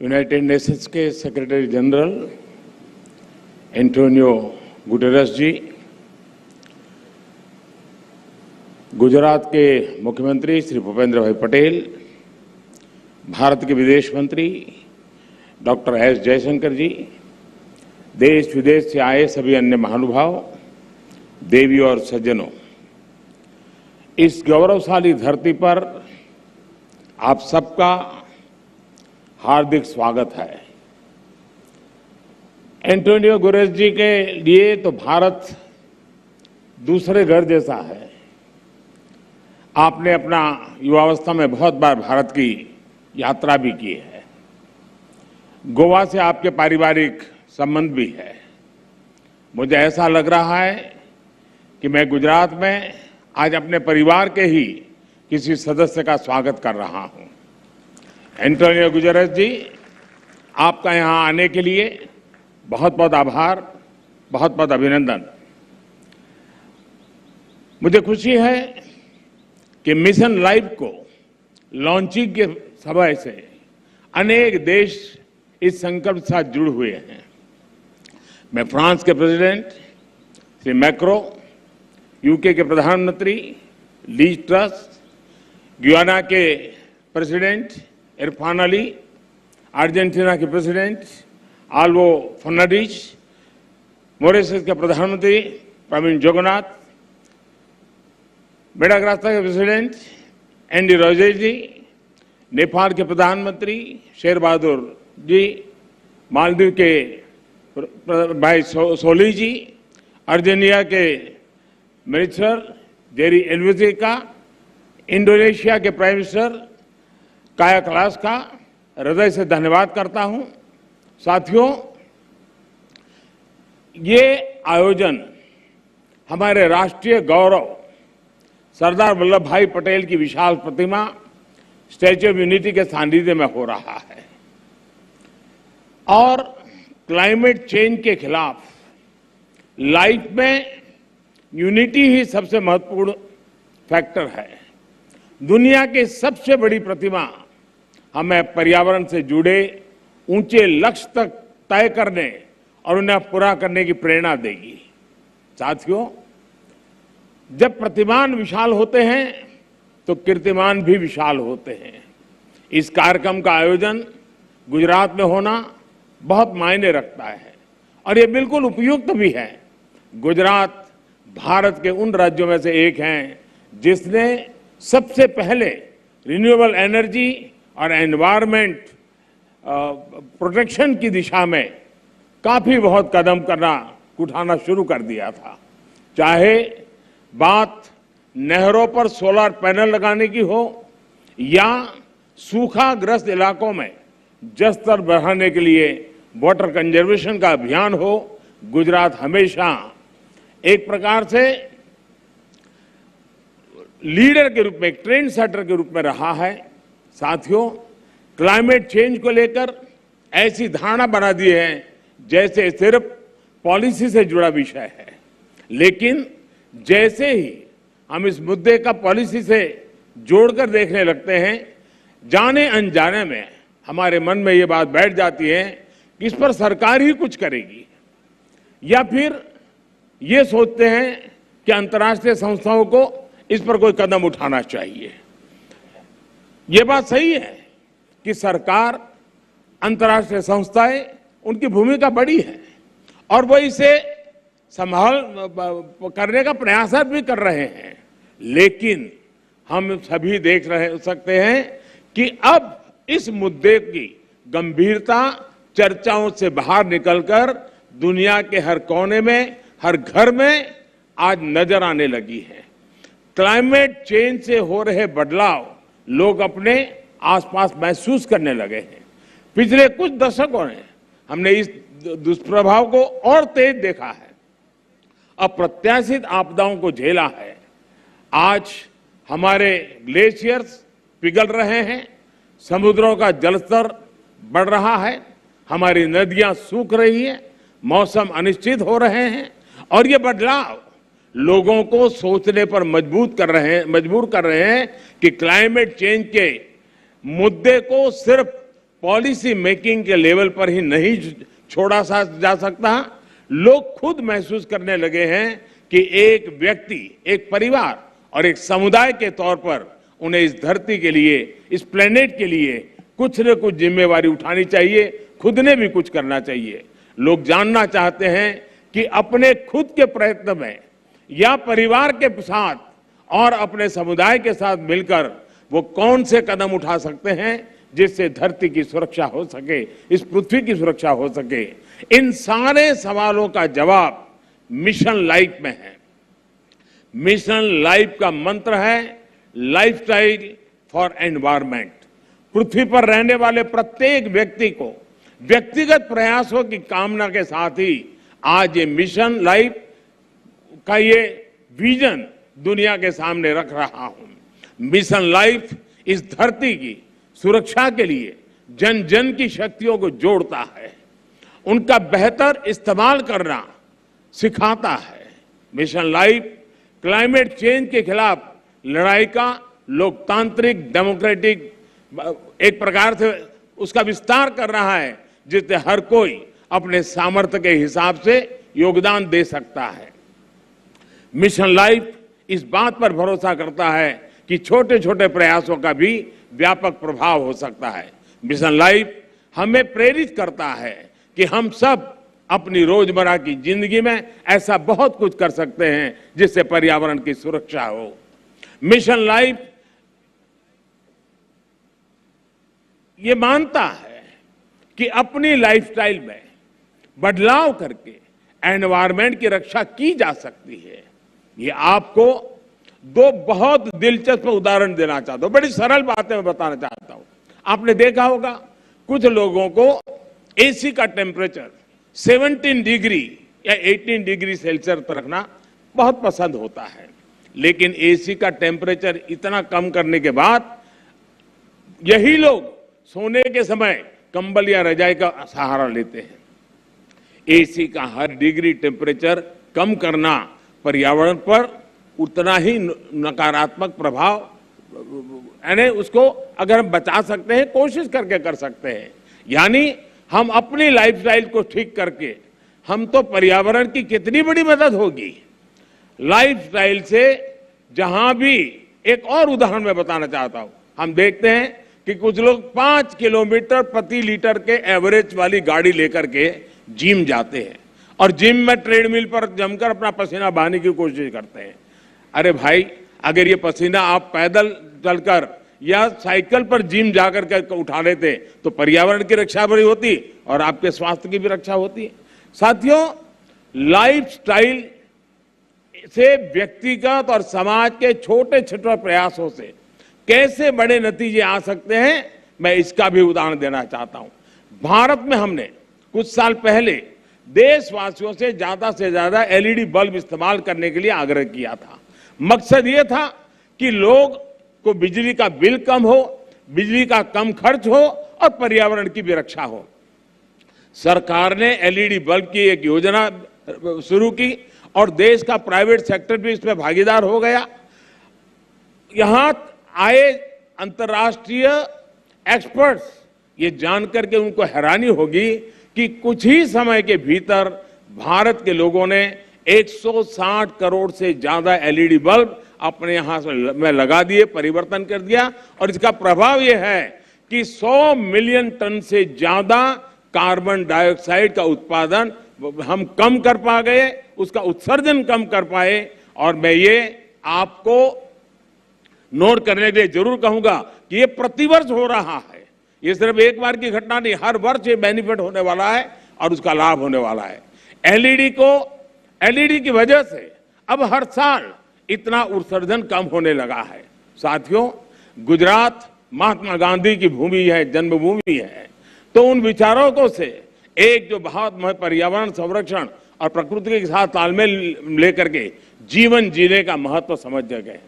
यूनाइटेड नेशंस के सेक्रेटरी जनरल एंटोनियो गुटेरेस जी, गुजरात के मुख्यमंत्री श्री भूपेंद्र भाई पटेल, भारत के विदेश मंत्री डॉक्टर एस जयशंकर जी, देश विदेश से आए सभी अन्य महानुभाव, देवियों और सज्जनों, इस गौरवशाली धरती पर आप सबका हार्दिक स्वागत है। एंटोनियो गुटेरेस जी के लिए तो भारत दूसरे घर जैसा है। आपने अपना युवावस्था में बहुत बार भारत की यात्रा भी की है। गोवा से आपके पारिवारिक संबंध भी है। मुझे ऐसा लग रहा है कि मैं गुजरात में आज अपने परिवार के ही किसी सदस्य का स्वागत कर रहा हूं। एंटोनियो गुटेरेस जी, आपका यहां आने के लिए बहुत बहुत आभार, बहुत बहुत अभिनंदन। मुझे खुशी है कि मिशन लाइफ को लॉन्चिंग के समय से अनेक देश इस संकल्प के साथ जुड़े हुए हैं। मैं फ्रांस के प्रेसिडेंट श्री मैक्रो, यूके के प्रधानमंत्री लीज ट्रस, गुयाना के प्रेसिडेंट इरफान अली, अर्जेंटीना के प्रेसिडेंट आल्वो फर्नांडिस, मॉरिशस के प्रधानमंत्री प्रवीण जगन्नाथ, मेडागास्कर के प्रेसिडेंट एंडी रोजेज जी, नेपाल के प्रधानमंत्री शेर बहादुर जी, मालदीव के भाई सोली जी, अर्जेंटीना के मिनिस्टर जेरी एल्वेजिका, इंडोनेशिया के प्राइम मिनिस्टर काया क्लास का हृदय से धन्यवाद करता हूं। साथियों, ये आयोजन हमारे राष्ट्रीय गौरव सरदार वल्लभ भाई पटेल की विशाल प्रतिमा स्टैच्यू ऑफ यूनिटी के सानिध्य में हो रहा है और क्लाइमेट चेंज के खिलाफ लाइफ में यूनिटी ही सबसे महत्वपूर्ण फैक्टर है। दुनिया की सबसे बड़ी प्रतिमा हमें पर्यावरण से जुड़े ऊंचे लक्ष्य तक तय करने और उन्हें पूरा करने की प्रेरणा देगी। साथियों, जब प्रतिमान विशाल होते हैं तो कीर्तिमान भी विशाल होते हैं। इस कार्यक्रम का आयोजन गुजरात में होना बहुत मायने रखता है और ये बिल्कुल उपयुक्त भी है। गुजरात भारत के उन राज्यों में से एक है जिसने सबसे पहले रिन्यूएबल एनर्जी और एनवायरनमेंट प्रोटेक्शन की दिशा में काफी बहुत कदम उठाना शुरू कर दिया था। चाहे बात नहरों पर सोलर पैनल लगाने की हो या सूखाग्रस्त इलाकों में जल स्तर बढ़ाने के लिए वाटर कंजर्वेशन का अभियान हो, गुजरात हमेशा एक प्रकार से लीडर के रूप में, एक ट्रेंड सेटर के रूप में रहा है। साथियों, क्लाइमेट चेंज को लेकर ऐसी धारणा बना दी है जैसे सिर्फ पॉलिसी से जुड़ा विषय है, लेकिन जैसे ही हम इस मुद्दे का पॉलिसी से जोड़कर देखने लगते हैं, जाने अनजाने में हमारे मन में ये बात बैठ जाती है कि इस पर सरकार ही कुछ करेगी, या फिर ये सोचते हैं कि अंतर्राष्ट्रीय संस्थाओं को इस पर कोई कदम उठाना चाहिए। ये बात सही है कि सरकार, अंतर्राष्ट्रीय संस्थाएं, उनकी भूमिका बड़ी है और वो इसे संभाल करने का प्रयास भी कर रहे हैं। लेकिन हम सभी देख सकते हैं कि अब इस मुद्दे की गंभीरता चर्चाओं से बाहर निकलकर दुनिया के हर कोने में, हर घर में आज नजर आने लगी है। क्लाइमेट चेंज से हो रहे बदलाव लोग अपने आसपास महसूस करने लगे हैं। पिछले कुछ दशकों में हमने इस दुष्प्रभाव को और तेज देखा है, अप्रत्याशित आपदाओं को झेला है। आज हमारे ग्लेशियर्स पिघल रहे हैं, समुद्रों का जलस्तर बढ़ रहा है, हमारी नदियां सूख रही है, मौसम अनिश्चित हो रहे हैं और ये बदलाव लोगों को सोचने पर मजबूर कर रहे हैं कि क्लाइमेट चेंज के मुद्दे को सिर्फ पॉलिसी मेकिंग के लेवल पर ही नहीं छोड़ा जा सकता। लोग खुद महसूस करने लगे हैं कि एक व्यक्ति, एक परिवार और एक समुदाय के तौर पर उन्हें इस धरती के लिए, इस प्लेनेट के लिए कुछ न कुछ जिम्मेवारी उठानी चाहिए, खुद ने भी कुछ करना चाहिए। लोग जानना चाहते हैं कि अपने खुद के प्रयत्न में या परिवार के साथ और अपने समुदाय के साथ मिलकर वो कौन से कदम उठा सकते हैं जिससे धरती की सुरक्षा हो सके, इस पृथ्वी की सुरक्षा हो सके। इन सारे सवालों का जवाब मिशन लाइफ में है। मिशन लाइफ का मंत्र है लाइफस्टाइल फॉर एनवायरमेंट। पृथ्वी पर रहने वाले प्रत्येक व्यक्ति को व्यक्तिगत प्रयासों की कामना के साथ ही आज ये मिशन लाइफ का ये विजन दुनिया के सामने रख रहा हूं। मिशन लाइफ इस धरती की सुरक्षा के लिए जन जन की शक्तियों को जोड़ता है, उनका बेहतर इस्तेमाल करना सिखाता है। मिशन लाइफ क्लाइमेट चेंज के खिलाफ लड़ाई का लोकतांत्रिक डेमोक्रेटिक एक प्रकार से उसका विस्तार कर रहा है, जिससे हर कोई अपने सामर्थ्य के हिसाब से योगदान दे सकता है। मिशन लाइफ इस बात पर भरोसा करता है कि छोटे छोटे प्रयासों का भी व्यापक प्रभाव हो सकता है। मिशन लाइफ हमें प्रेरित करता है कि हम सब अपनी रोजमर्रा की जिंदगी में ऐसा बहुत कुछ कर सकते हैं जिससे पर्यावरण की सुरक्षा हो। मिशन लाइफ ये मानता है कि अपनी लाइफस्टाइल में बदलाव करके एनवायरनमेंट की रक्षा की जा सकती है। ये आपको दो बहुत दिलचस्प उदाहरण देना चाहता हूं, बड़ी सरल बातें मैं बताना चाहता हूं। आपने देखा होगा कुछ लोगों को एसी का टेम्परेचर 17 डिग्री या 18 डिग्री सेल्सियस पर रखना बहुत पसंद होता है, लेकिन एसी का टेम्परेचर इतना कम करने के बाद यही लोग सोने के समय कंबल या रजाई का सहारा लेते हैं। एसी का हर डिग्री टेम्परेचर कम करना पर्यावरण पर उतना ही नकारात्मक प्रभाव, यानी उसको अगर हम बचा सकते हैं, कोशिश करके कर सकते हैं। यानी हम अपनी लाइफस्टाइल को ठीक करके हम तो पर्यावरण की कितनी बड़ी मदद होगी। लाइफस्टाइल से जहां भी एक और उदाहरण मैं बताना चाहता हूं, हम देखते हैं कि कुछ लोग 5 किलोमीटर प्रति लीटर के एवरेज वाली गाड़ी लेकर के जिम जाते हैं और जिम में ट्रेडमिल पर जमकर अपना पसीना बहाने की कोशिश करते हैं। अरे भाई, अगर ये पसीना आप पैदल चलकर या साइकिल पर जिम जाकर के उठा लेते तो पर्यावरण की रक्षा भी होती और आपके स्वास्थ्य की भी रक्षा होती। साथियों, लाइफस्टाइल से व्यक्तिगत और समाज के छोटे छोटे प्रयासों से कैसे बड़े नतीजे आ सकते हैं, मैं इसका भी उदाहरण देना चाहता हूं। भारत में हमने कुछ साल पहले देशवासियों से ज्यादा एलईडी बल्ब इस्तेमाल करने के लिए आग्रह किया था। मकसद ये था कि लोग को बिजली का बिल कम हो, बिजली का कम खर्च हो और पर्यावरण की भी रक्षा हो। सरकार ने एलईडी बल्ब की एक योजना शुरू की और देश का प्राइवेट सेक्टर भी इसमें भागीदार हो गया। यहां आए अंतर्राष्ट्रीय एक्सपर्ट्स ये जानकर के उनको हैरानी होगी कि कुछ ही समय के भीतर भारत के लोगों ने 160 करोड़ से ज्यादा एलईडी बल्ब अपने यहां में लगा दिए, परिवर्तन कर दिया। और इसका प्रभाव यह है कि 100 मिलियन टन से ज्यादा कार्बन डाइऑक्साइड का उत्पादन हम कम कर पा गए, उसका उत्सर्जन कम कर पाए। और मैं ये आपको नोट करने के लिए जरूर कहूंगा कि ये प्रतिवर्ष हो रहा है, ये सिर्फ एक बार की घटना नहीं, हर वर्ष ये बेनिफिट होने वाला है और उसका लाभ होने वाला है। एलईडी की वजह से अब हर साल इतना उत्सर्जन कम होने लगा है। साथियों, गुजरात महात्मा गांधी की भूमि है, जन्मभूमि है, तो उन विचारकों से एक जो बहुत पर्यावरण संरक्षण और प्रकृति के साथ तालमेल लेकर के जीवन जीने का महत्व समझ गए।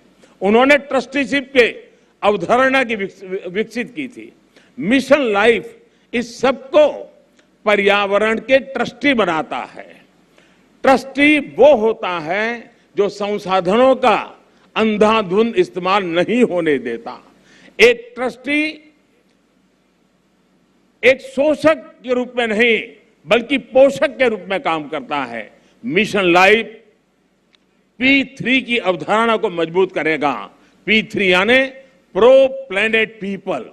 उन्होंने ट्रस्टीशिप के अवधारणा की विकसित की थी। मिशन लाइफ इस सबको पर्यावरण के ट्रस्टी बनाता है। ट्रस्टी वो होता है जो संसाधनों का अंधाधुंध इस्तेमाल नहीं होने देता। एक ट्रस्टी एक शोषक के रूप में नहीं बल्कि पोषक के रूप में काम करता है। मिशन लाइफ P3 की अवधारणा को मजबूत करेगा। P3 यानी प्रो प्लेनेट पीपल।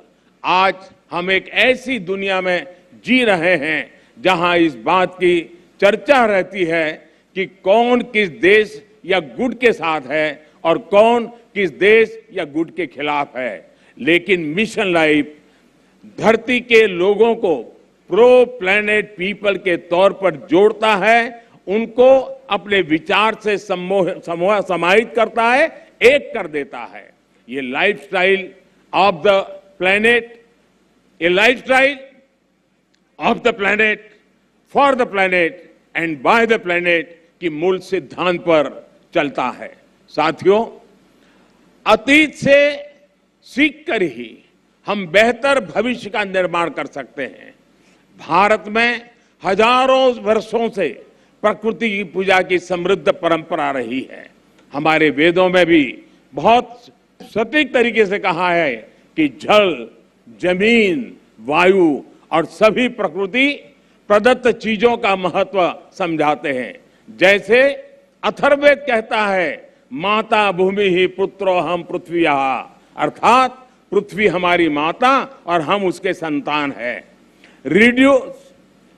आज हम एक ऐसी दुनिया में जी रहे हैं जहां इस बात की चर्चा रहती है कि कौन किस देश या गुट के साथ है और कौन किस देश या गुट के खिलाफ है। लेकिन मिशन लाइफ धरती के लोगों को प्रो प्लेनेट पीपल के तौर पर जोड़ता है, उनको अपने विचार से समाहित करता है, एक कर देता है। ये लाइफस्टाइल ऑफ द प्लेनेट, ये lifestyle of the planet, for the planet and by the planet की मूल सिद्धांत पर चलता है। साथियों, अतीत से सीखकर ही हम बेहतर भविष्य का निर्माण कर सकते हैं। भारत में हजारों वर्षों से प्रकृति की पूजा की समृद्ध परंपरा रही है। हमारे वेदों में भी बहुत सटीक तरीके से कहा है कि जल, जमीन, वायु और सभी प्रकृति प्रदत्त चीजों का महत्व समझाते हैं। जैसे अथर्ववेद कहता है, माता भूमि ही पुत्रो हम पृथ्वीया, अर्थात पृथ्वी हमारी माता और हम उसके संतान हैं। रिड्यूस,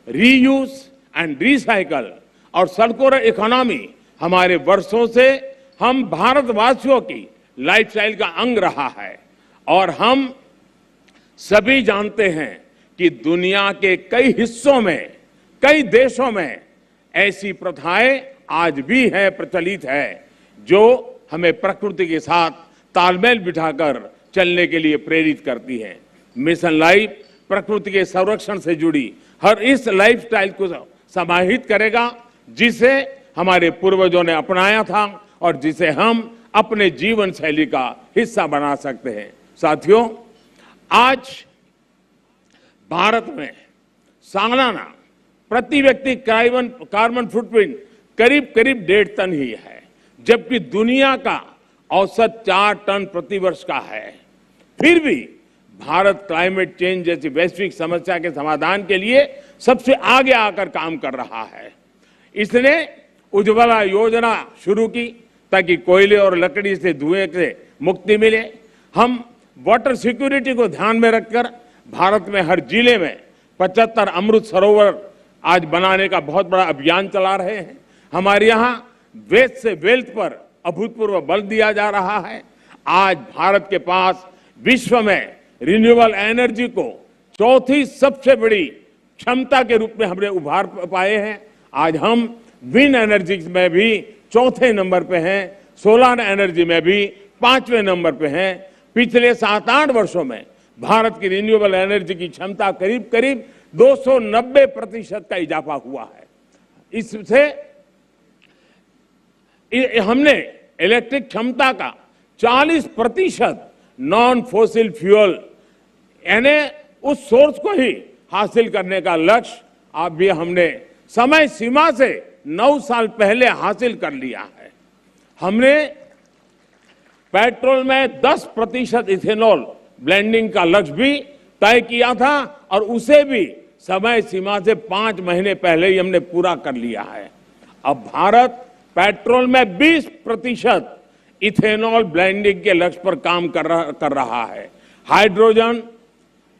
रीयूज एंड रिसाइकल और सर्कुलर इकोनॉमी हमारे वर्षों से हम भारतवासियों की लाइफस्टाइल का अंग रहा है। और हम सभी जानते हैं कि दुनिया के कई हिस्सों में, कई देशों में ऐसी प्रथाएं आज भी है, प्रचलित है, जो हमें प्रकृति के साथ तालमेल बिठाकर चलने के लिए प्रेरित करती है। मिशन लाइफ प्रकृति के संरक्षण से जुड़ी हर इस लाइफस्टाइल को समाहित करेगा जिसे हमारे पूर्वजों ने अपनाया था और जिसे हम अपने जीवन शैली का हिस्सा बना सकते हैं। साथियों, आज भारत में सालाना प्रति व्यक्ति कार्बन फुटप्रिंट करीब 1.5 टन ही है, जबकि दुनिया का औसत 4 टन प्रतिवर्ष का है। फिर भी भारत क्लाइमेट चेंज जैसी वैश्विक समस्या के समाधान के लिए सबसे आगे आकर काम कर रहा है। इसने उज्ज्वला योजना शुरू की ताकि कोयले और लकड़ी से धुएं से मुक्ति मिले। हम वाटर सिक्योरिटी को ध्यान में रखकर भारत में हर जिले में 75 अमृत सरोवर आज बनाने का बहुत बड़ा अभियान चला रहे हैं। हमारे यहाँ वेस्ट से वेल्थ पर अभूतपूर्व बल दिया जा रहा है। आज भारत के पास विश्व में रिन्यूएबल एनर्जी को चौथी सबसे बड़ी क्षमता के रूप में हमने उभार पाए हैं। आज हम विंड एनर्जी में भी चौथे नंबर पे हैं, सोलर एनर्जी में भी 5वें नंबर पे हैं। पिछले 7-8 वर्षों में भारत की रिन्यूएबल एनर्जी की क्षमता करीब 290% का इजाफा हुआ है। इससे हमने इलेक्ट्रिक क्षमता का 40% नॉन फॉसिल फ्यूल यानी उस सोर्स को ही हासिल करने का लक्ष्य अब भी हमने समय सीमा से 9 साल पहले हासिल कर लिया है। हमने पेट्रोल में 10% इथेनॉल ब्लेंडिंग का लक्ष्य भी तय किया था और उसे भी समय सीमा से 5 महीने पहले ही हमने पूरा कर लिया है। अब भारत पेट्रोल में 20% इथेनॉल ब्लेंडिंग के लक्ष्य पर काम कर रहा है। हाइड्रोजन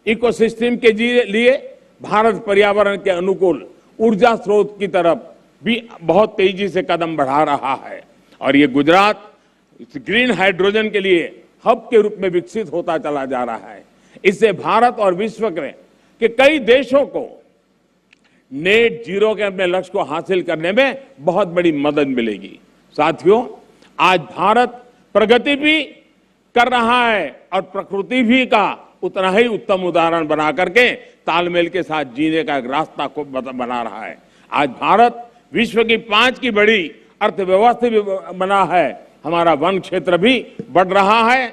इकोसिस्टम के लिए भारत पर्यावरण के अनुकूल ऊर्जा स्रोत की तरफ भी बहुत तेजी से कदम बढ़ा रहा है और ये गुजरात ग्रीन हाइड्रोजन के लिए हब के रूप में विकसित होता चला जा रहा है। इससे भारत और विश्व के कई देशों को नेट जीरो के अपने लक्ष्य को हासिल करने में बहुत बड़ी मदद मिलेगी। साथियों, आज भारत प्रगति भी कर रहा है और प्रकृति भी का उतना ही उत्तम उदाहरण बना करके तालमेल के साथ जीने का एक रास्ता को बना रहा है। आज भारत विश्व की 5 की बड़ी अर्थव्यवस्था भी बना है। हमारा वन क्षेत्र भी बढ़ रहा है।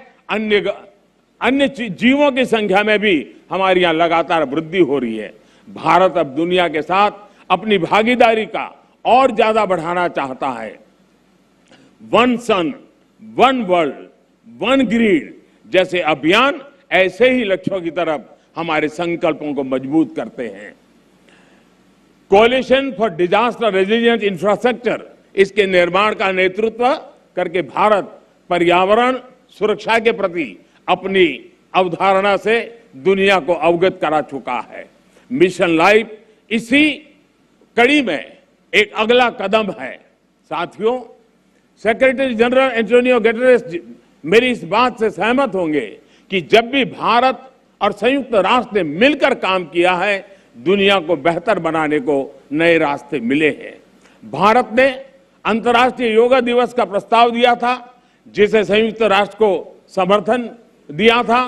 अन्य जीवों की संख्या में भी हमारी यहाँ लगातार वृद्धि हो रही है। भारत अब दुनिया के साथ अपनी भागीदारी का और ज्यादा बढ़ाना चाहता है। वन सन, वन वर्ल्ड, वन ग्रिड जैसे अभियान ऐसे ही लक्ष्यों की तरफ हमारे संकल्पों को मजबूत करते हैं। Coalition for disaster resilient infrastructure, इसके निर्माण का नेतृत्व करके भारत पर्यावरण सुरक्षा के प्रति अपनी अवधारणा से दुनिया को अवगत करा चुका है। मिशन लाइफ इसी कड़ी में एक अगला कदम है। साथियों, सेक्रेटरी जनरल एंटोनियो गुटेरेस मेरी इस बात से सहमत होंगे कि जब भी भारत और संयुक्त राष्ट्र ने मिलकर काम किया है, दुनिया को बेहतर बनाने को नए रास्ते मिले हैं। भारत ने अंतर्राष्ट्रीय योगा दिवस का प्रस्ताव दिया था, जिसे संयुक्त राष्ट्र को समर्थन दिया था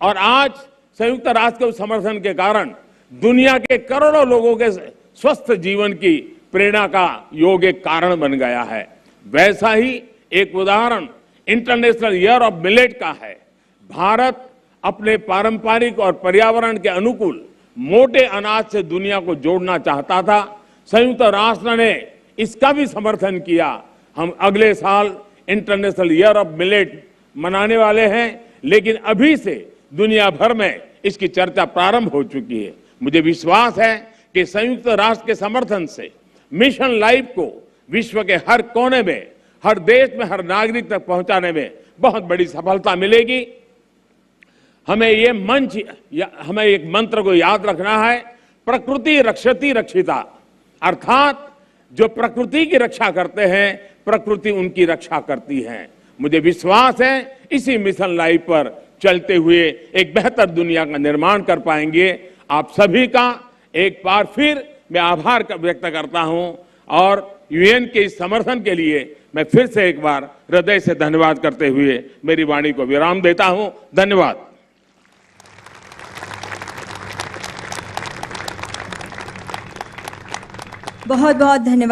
और आज संयुक्त राष्ट्र के उस समर्थन के कारण दुनिया के करोड़ों लोगों के स्वस्थ जीवन की प्रेरणा का योग एक कारण बन गया है। वैसा ही एक उदाहरण इंटरनेशनल ईयर ऑफ मिलेट का है। भारत अपने पारंपरिक और पर्यावरण के अनुकूल मोटे अनाज से दुनिया को जोड़ना चाहता था। संयुक्त राष्ट्र ने इसका भी समर्थन किया। हम अगले साल इंटरनेशनल ईयर ऑफ मिलेट मनाने वाले हैं, लेकिन अभी से दुनिया भर में इसकी चर्चा प्रारंभ हो चुकी है। मुझे विश्वास है कि संयुक्त राष्ट्र के समर्थन से मिशन लाइफ को विश्व के हर कोने में, हर देश में, हर नागरिक तक पहुंचाने में बहुत बड़ी सफलता मिलेगी। हमें एक मंत्र को याद रखना है, प्रकृति रक्षति रक्षिता, अर्थात जो प्रकृति की रक्षा करते हैं, प्रकृति उनकी रक्षा करती है। मुझे विश्वास है इसी मिशन लाइफ पर चलते हुए एक बेहतर दुनिया का निर्माण कर पाएंगे। आप सभी का एक बार फिर मैं आभार व्यक्त करता हूं और यूएन के इस समर्थन के लिए मैं फिर से एक बार हृदय से धन्यवाद करते हुए मेरी वाणी को विराम देता हूं। धन्यवाद। बहुत बहुत धन्यवाद।